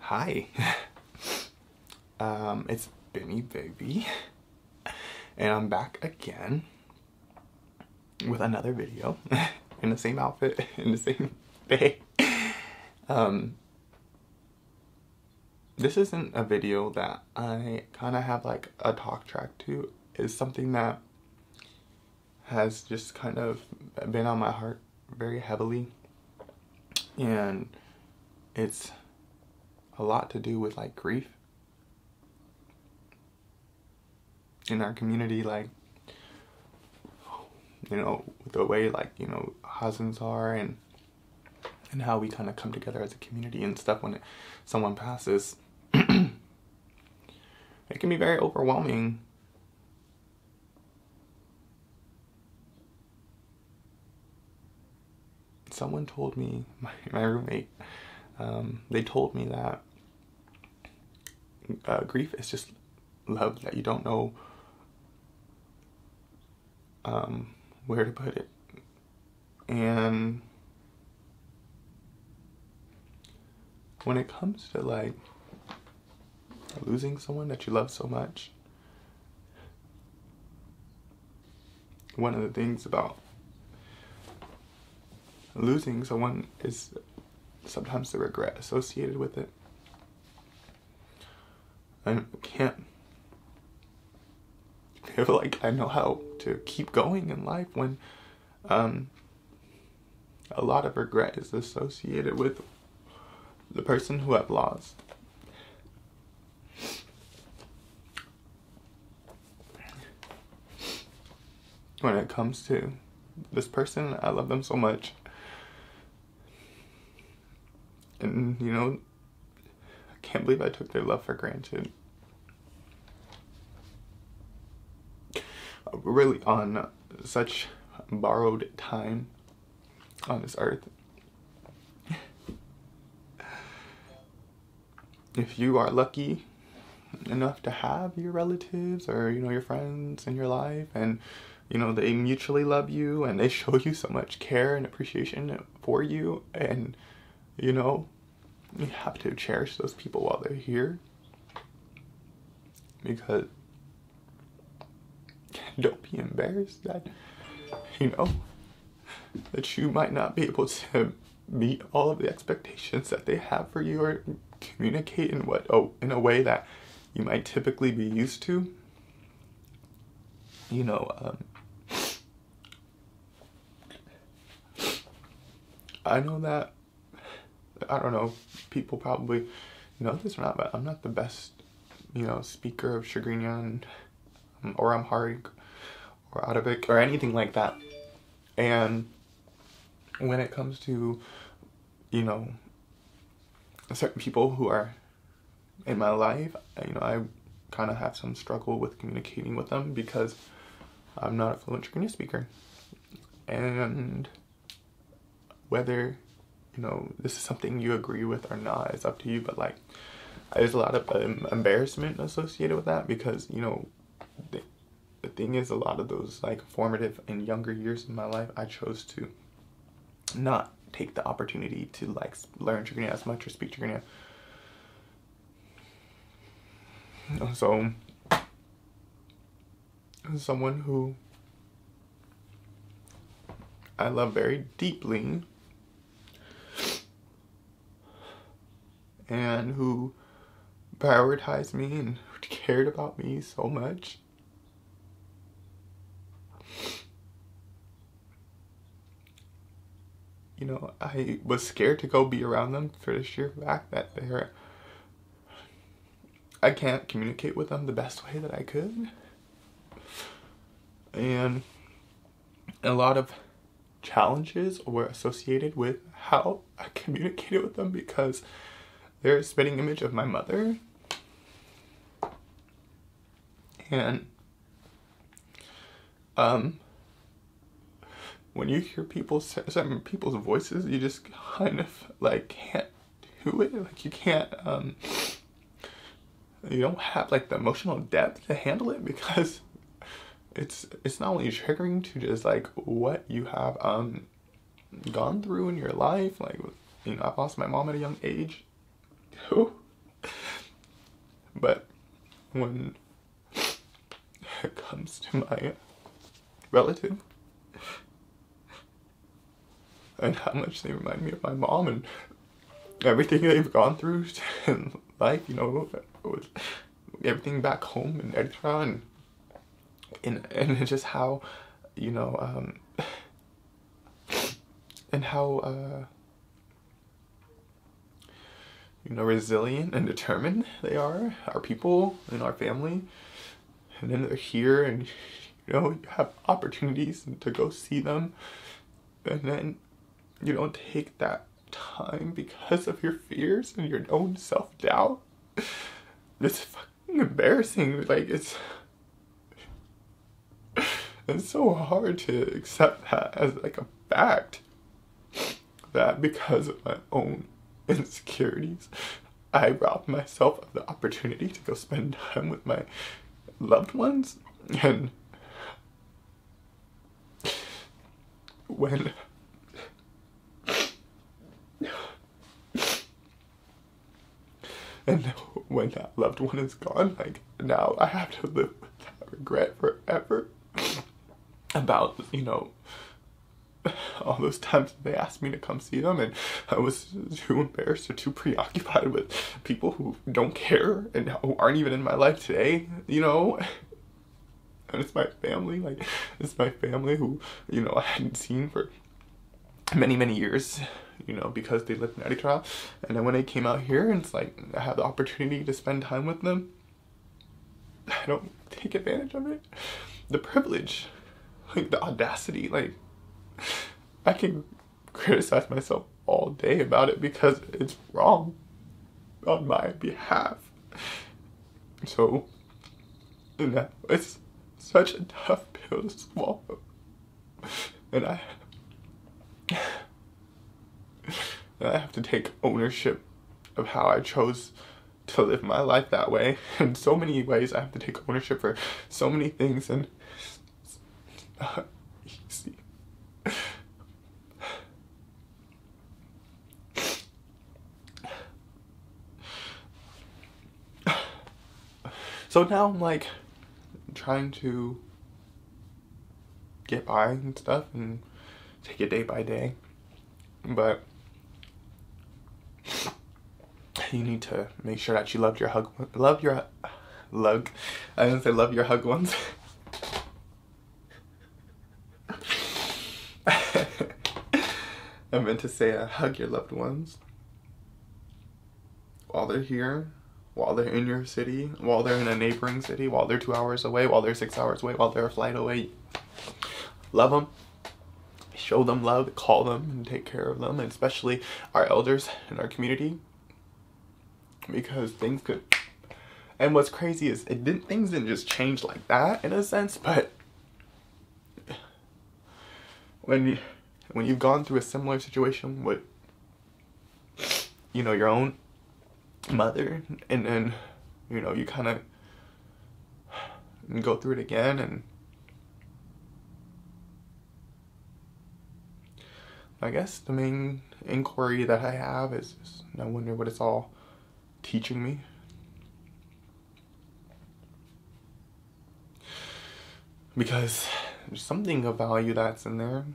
Hi, it's Binny, baby, and I'm back again with another video in the same outfit, in the same day. This isn't a video that I kind of have like a talk track to. It's something that has just kind of been on my heart very heavily, and it's a lot to do with like grief in our community, like, you know, the way like, you know, husbands are, and how we kind of come together as a community and stuff when someone passes. It can be very overwhelming. Someone told me, my roommate, they told me that grief is just love that you don't know where to put it. And when it comes to like losing someone that you love so much, one of the things about losing someone is sometimes the regret associated with it. I can't feel like I know how to keep going in life when a lot of regret is associated with the person who I've lost. When it comes to this person, I love them so much. And, you know, I can't believe I took their love for granted. Really on such borrowed time on this earth. If you are lucky enough to have your relatives or, you know, your friends in your life, and, you know, they mutually love you and they show you so much care and appreciation for you, and, you know, you have to cherish those people while they're here, because don't be embarrassed that, you know, that you might not be able to meet all of the expectations that they have for you, or communicate in a way that you might typically be used to. You know, I know that, I don't know, people probably know this or not, but I'm not the best, you know, speaker of Shagrinya or Amharic or Arabic or anything like that. And when it comes to, you know, certain people who are in my life, you know, I kind of have some struggle with communicating with them because I'm not a fluent Shagrinya speaker. And whether, you know, this is something you agree with or not, it's up to you, but like, there's a lot of embarrassment associated with that, because, you know, the thing is, a lot of those like formative and younger years in my life, I chose to not take the opportunity to like learn Shagrinya as much or speak Shagrinya. So, someone who I love very deeply and who prioritized me and cared about me so much, you know, I was scared to go be around them for the sheer fact that I can't communicate with them the best way that I could. And a lot of challenges were associated with how I communicated with them, because they're a spitting image of my mother. And when you hear certain people's voices, you just kind of like can't do it. Like, you can't you don't have like the emotional depth to handle it, because it's not only triggering to just like what you have gone through in your life. Like, you know, I've lost my mom at a young age too. But when it comes to my relative and how much they remind me of my mom and everything they've gone through in life, you know, with everything back home in Eritrea, and just how, you know, and how, you know, resilient and determined they are, our people and our family. And then they're here, and, you know, you have opportunities to go see them, and then you don't take that time because of your fears and your own self-doubt. It's fucking embarrassing. Like, it's so hard to accept that as like a fact, that because of my own insecurities, I robbed myself of the opportunity to go spend time with my loved ones. And when that loved one is gone, like, now I have to live with that regret forever about, you know, all those times they asked me to come see them, and I was too embarrassed or too preoccupied with people who don't care and who aren't even in my life today, you know. And it's my family, like, it's my family who, you know, I hadn't seen for many, many years, you know, because they lived in Eritrea. And then when they came out here, and it's like, I have the opportunity to spend time with them, I don't take advantage of it. The privilege, like, the audacity, like, I can criticize myself all day about it because it's wrong on my behalf. So, and that, it's such a tough pill to swallow. And I have to take ownership of how I chose to live my life that way. In so many ways, I have to take ownership for so many things, and it's not easy. So now I'm like trying to get by and stuff and take it day by day, but you need to make sure that you love your hug ones. I meant to say hug your loved ones while they're here, while they're in your city, while they're in a neighboring city, while they're 2 hours away, while they're 6 hours away, while they're a flight away. Love them, show them love, call them, and take care of them, and especially our elders in our community, because things could. And what's crazy is things didn't just change like that in a sense, but when you've gone through a similar situation with, you know, your own mother, and then, you know, you kind of go through it again, and I guess the main inquiry that I have is I wonder what it's all teaching me. Because there's something of value that's in there.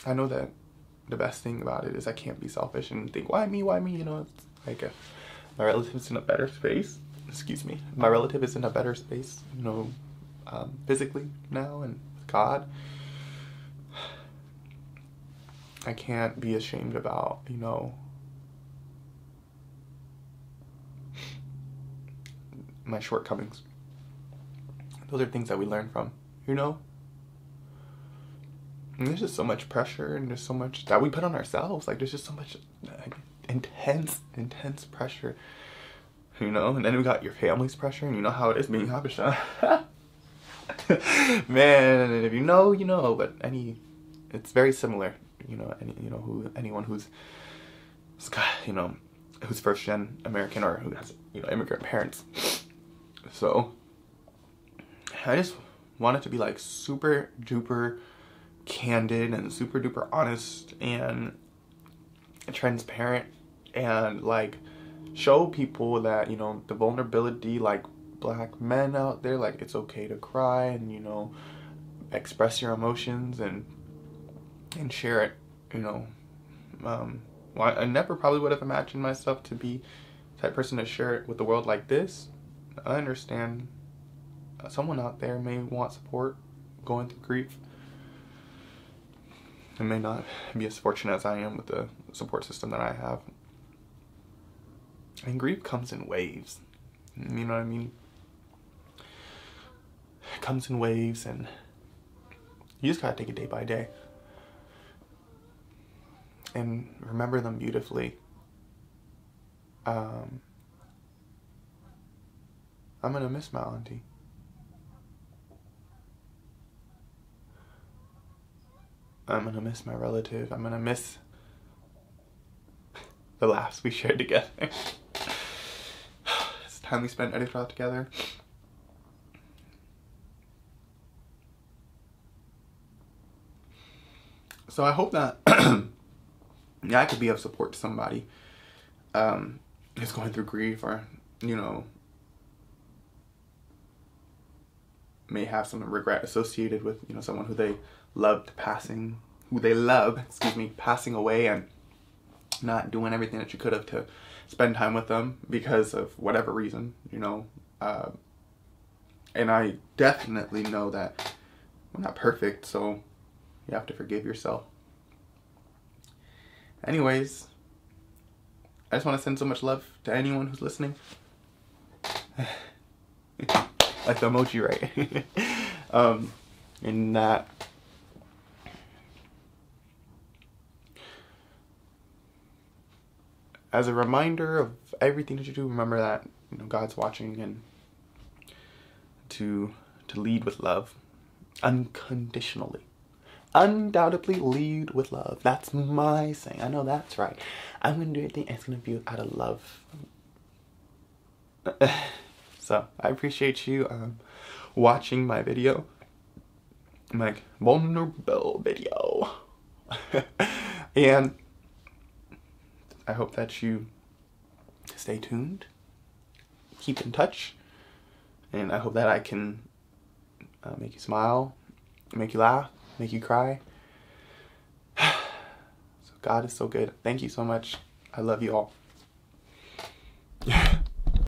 I know that the best thing about it is I can't be selfish and think, why me, you know. It's like my relative's in a better space, my relative is in a better space, you know, physically now, and with God. I can't be ashamed about, you know, my shortcomings. Those are things that we learn from, you know. And there's just so much pressure, and there's so much that we put on ourselves. Like, there's just so much intense pressure, you know. And then we got your family's pressure, and you know how it is being Habesha. Man, and if you know, you know. But it's very similar, you know. Anyone who's you know, who's first gen American, or who has, you know, immigrant parents. So I just want it to be like super duper candid and super duper honest and transparent, and like show people that, you know, the vulnerability, like black men out there, like it's okay to cry and, you know, express your emotions and share it, you know. Well, I never probably would have imagined myself to be the type of person to share it with the world like this. I understand someone out there may want support going through grief. I may not be as fortunate as I am with the support system that I have. And grief comes in waves. You know what I mean? It comes in waves, and you just gotta take it day by day. And remember them beautifully. I'm gonna miss my auntie. I'm gonna miss my relative. I'm gonna miss the laughs we shared together. It's time we spent every thought together. So I hope that yeah, I could be of support to somebody who's going through grief, or, you know, may have some regret associated with, you know, someone who they loved passing away, and not doing everything that you could have to spend time with them because of whatever reason, you know. And I definitely know that we're not perfect, so you have to forgive yourself. Anyways, I just want to send so much love to anyone who's listening. Like the emoji, right? And that as a reminder of everything that you do, remember that, you know, God's watching, and to lead with love unconditionally. Undoubtedly lead with love. That's my saying. I know that's right. I'm gonna do anything, and it's gonna be out of love. So I appreciate you watching my video, my vulnerable video. And I hope that you stay tuned, keep in touch, and I hope that I can make you smile, make you laugh, make you cry. So God is so good. Thank you so much. I love you all.